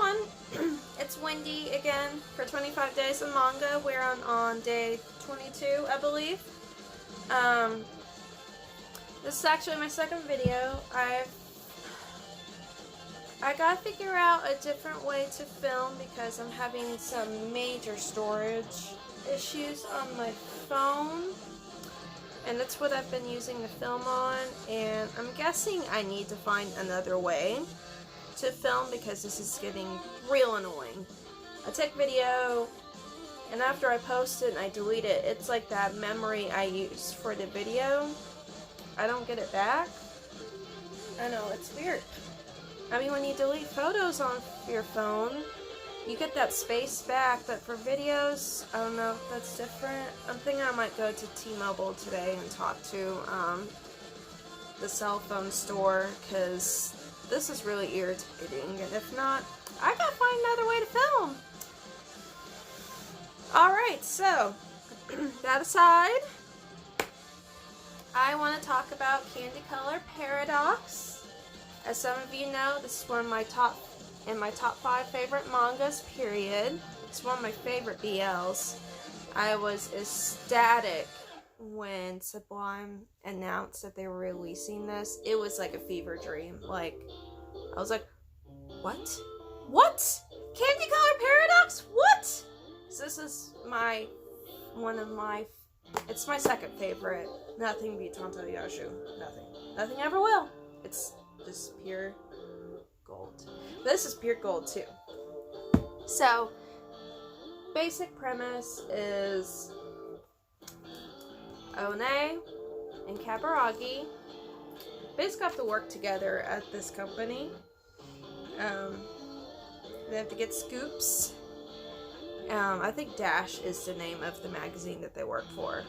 everyone. It's Wendy again for 25 Days of Manga. We're on day 22, I believe. This is actually my second video. I gotta figure out a different way to film because I'm having some major storage issues on my phone. And that's what I've been using the film on. And I'm guessing I need to find another way to film because this is getting real annoying. I take video and after I post it and I delete it, it's like that memory I used for the video. I don't get it back. I know, it's weird. I mean, when you delete photos on your phone, you get that space back, but for videos, I don't know if that's different. I'm thinking I might go to T-Mobile today and talk to the cell phone store because this is really irritating, and if not, I gotta find another way to film. Alright, so, that aside, I want to talk about Candy Color Paradox. As some of you know, this is one of my top 5 favorite mangas, period. It's one of my favorite BLs. I was ecstatic when Sublime announced that they were releasing this. It was like a fever dream. Like, I was like, what? What? Candy Color Paradox? What? So this is it's my second favorite. Nothing beats Tanto Yashu. Nothing ever will. It's just pure gold. This is pure gold too. So, basic premise is One and Kaburagi basically have to work together at this company. They have to get scoops. I think Dash is the name of the magazine that they work for.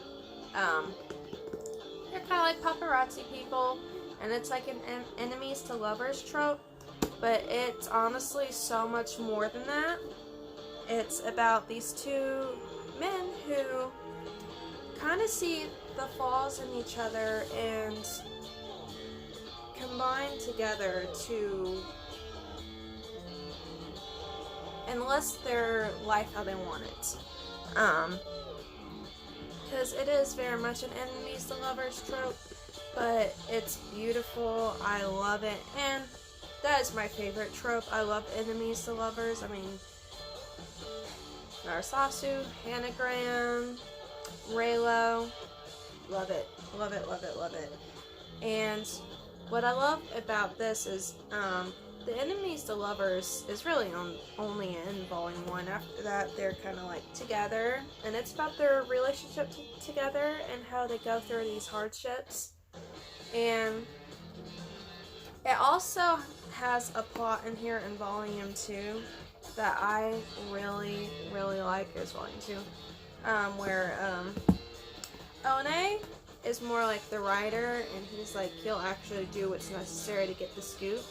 They're kind of like paparazzi people, and it's like an enemies to lovers trope, but it's honestly so much more than that. It's about these two men who kind of see the flaws in each other and combine together to enlist their life how they want it. Because it is very much an enemies to lovers trope, but it's beautiful. I love it, and that is my favorite trope. I love enemies to lovers. I mean, Narasasu, Hanagram, Raylo, love it, love it, love it, love it. And what I love about this is the enemies to lovers is really only in volume 1. After that, they're kind of like together, and it's about their relationship together and how they go through these hardships. And it also has a plot in here in volume 2 that I really, really like. Is volume 2, where One is more like the writer, and he's like, he'll actually do what's necessary to get the scoop.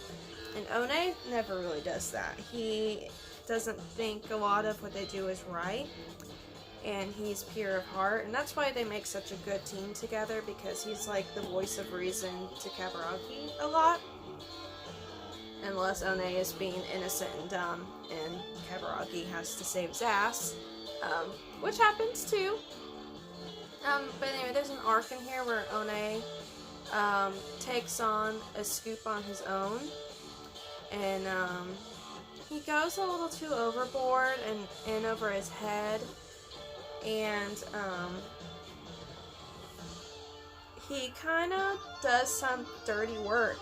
And One never really does that. He doesn't think a lot of what they do is right, and he's pure of heart, and that's why they make such a good team together, because he's like the voice of reason to Kaburagi a lot, unless One is being innocent and dumb, and Kaburagi has to save his ass, which happens too. But anyway, there's an arc in here where One takes on a scoop on his own, and he goes a little too overboard and in over his head, and he kind of does some dirty work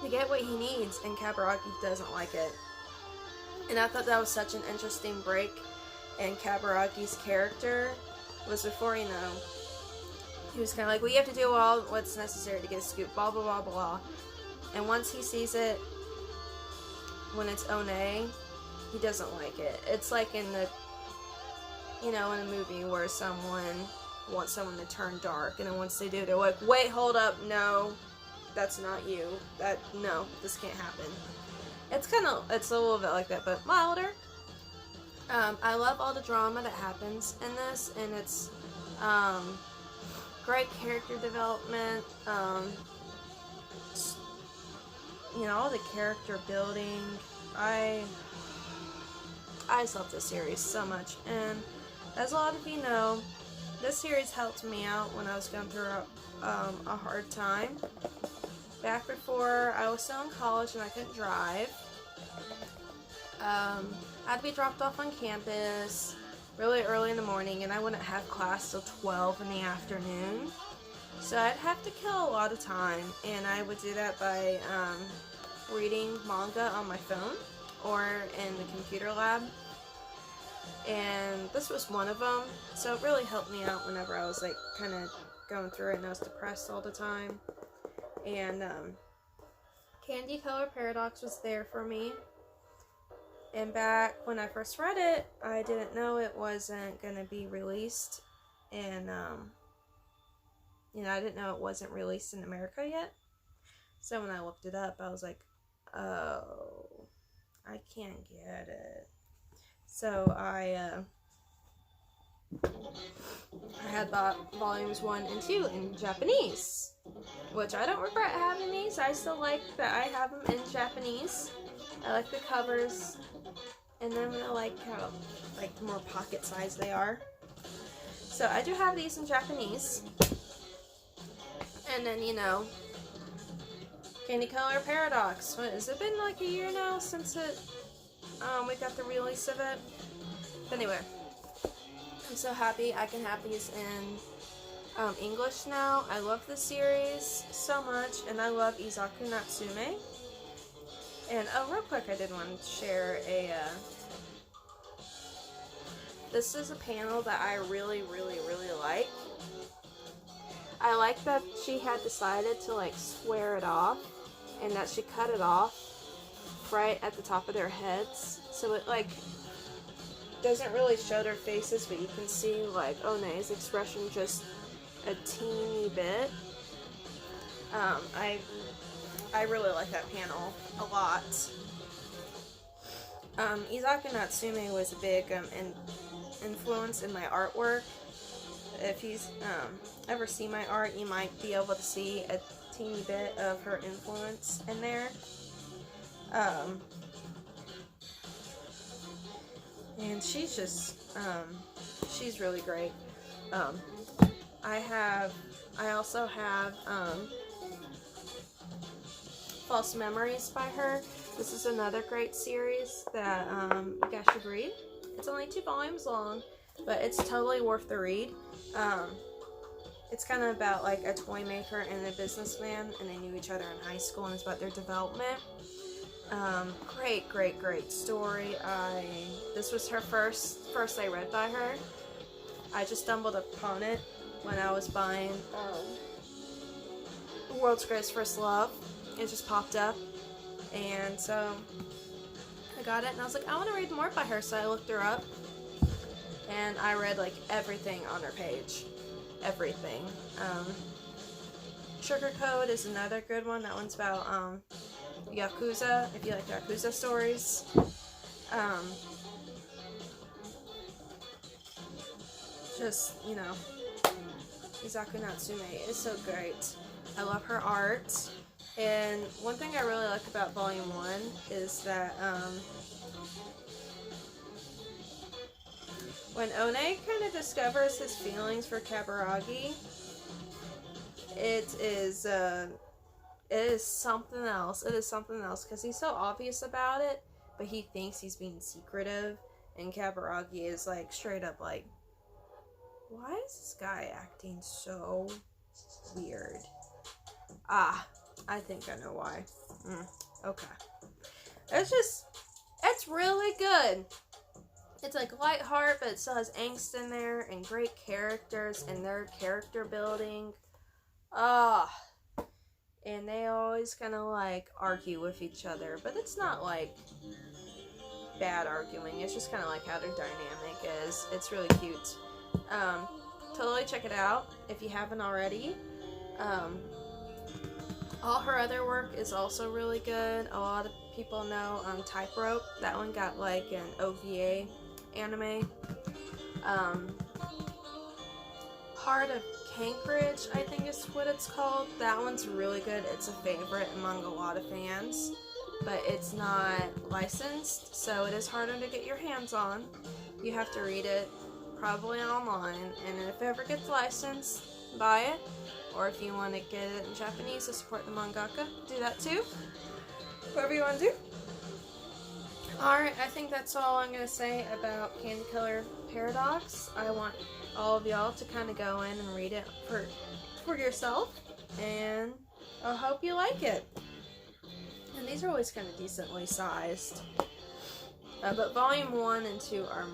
to get what he needs, and Kaburagi doesn't like it. And I thought that was such an interesting break in Kaburagi's character. Was before, you know, he was kind of like, well, you have to do all what's necessary to get a scoop, blah blah blah blah. And once he sees it, when it's One, he doesn't like it. It's like in the, you know, in a movie where someone wants someone to turn dark, and then once they do, they're like, wait, hold up, no, that's not you. No, this can't happen. It's a little bit like that, but milder. I love all the drama that happens in this, and it's great character development, you know, all the character building. I just love this series so much, and as a lot of you know, this series helped me out when I was going through a hard time. Back before I was still in college and I couldn't drive. I had to be dropped off on campus really early in the morning, and I wouldn't have class till 12 in the afternoon. So I'd have to kill a lot of time, and I would do that by reading manga on my phone or in the computer lab. And this was one of them, so it really helped me out whenever I was like kind of going through it and I was depressed all the time. And Candy Color Paradox was there for me. And back when I first read it, I didn't know it wasn't going to be released. And, you know, I didn't know it wasn't released in America yet. So when I looked it up, I was like, oh, I can't get it. So I had bought volumes 1 and 2 in Japanese, which I don't regret having these. I still like that I have them in Japanese. I like the covers, and then I like how like more pocket size they are. So I do have these in Japanese. And then, you know, Candy Color Paradox. What, has it been like a year now since we got the release of it? But anyway, I'm so happy I can have these in English now. I love the series so much, and I love Izaku Natsume. And oh, real quick, I did want to share this is a panel that I really like. I like that she had decided to like square it off, and that she cut it off right at the top of their heads, so it like doesn't really show their faces, but you can see like One's expression just a teeny bit. I really like that panel a lot. Izaku Natsume was a big influence in my artwork. If you ever see my art, you might be able to see a teeny bit of her influence in there. And she's just, she's really great. I also have, False Memories by her. This is another great series that, you guys should read. It's only 2 volumes long, but it's totally worth the read. It's kind of about like a toy maker and a businessman, and they knew each other in high school, and it's about their development. Great story. This was her first I read by her. I just stumbled upon it when I was buying World's Greatest First Love. It just popped up, and so I got it, and I was like, I want to read more by her, so I looked her up, and I read like everything on her page. Everything. Sugar Code is another good one. That one's about Yakuza, if you like Yakuza stories. Just, you know, Izaku Natsume is so great. I love her art. And one thing I really like about Volume 1 is that when One kind of discovers his feelings for Kaburagi, it is something else. It is something else because he's so obvious about it, but he thinks he's being secretive, and Kaburagi is like straight up like, why is this guy acting so weird? I think I know why. Okay. It's really good. It's like lightheart, but it still has angst in there, and great characters, and their character building. And they always kind of like argue with each other, but it's not like bad arguing. It's just kind of like how their dynamic is. It's really cute. Totally check it out if you haven't already. All her other work is also really good. A lot of people know Type-Rope. That one got like an OVA anime. Heart of Anchorage, I think is what it's called. That one's really good. It's a favorite among a lot of fans, but it's not licensed, so it is harder to get your hands on. You have to read it probably online, and if it ever gets licensed, buy it. Or if you want to get it in Japanese to support the mangaka, do that too. Whatever you want to do. Alright, I think that's all I'm going to say about Candy Color Paradox. I want all of y'all to kind of go in and read it for yourself, and I hope you like it. And these are always kind of decently sized. But Volume 1 and 2 are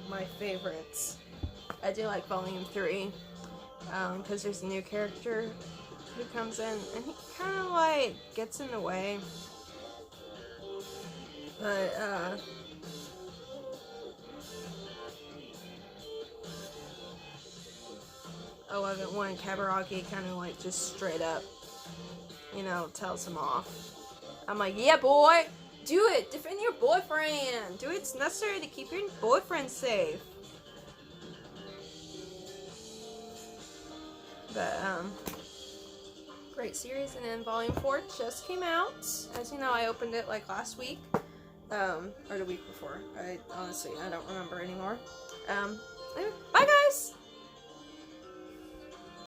my favorites. I do like Volume 3, because there's a new character who comes in, and he kind of like gets in the way. But, Eleven One Kaburagi kind of like just straight up, you know, tells him off. I'm like, yeah, boy, do it, defend your boyfriend, do it's necessary to keep your boyfriend safe. But, great series. And then Volume 4 just came out. As you know, I opened it like last week, or the week before. I honestly don't remember anymore. Anyway, bye guys!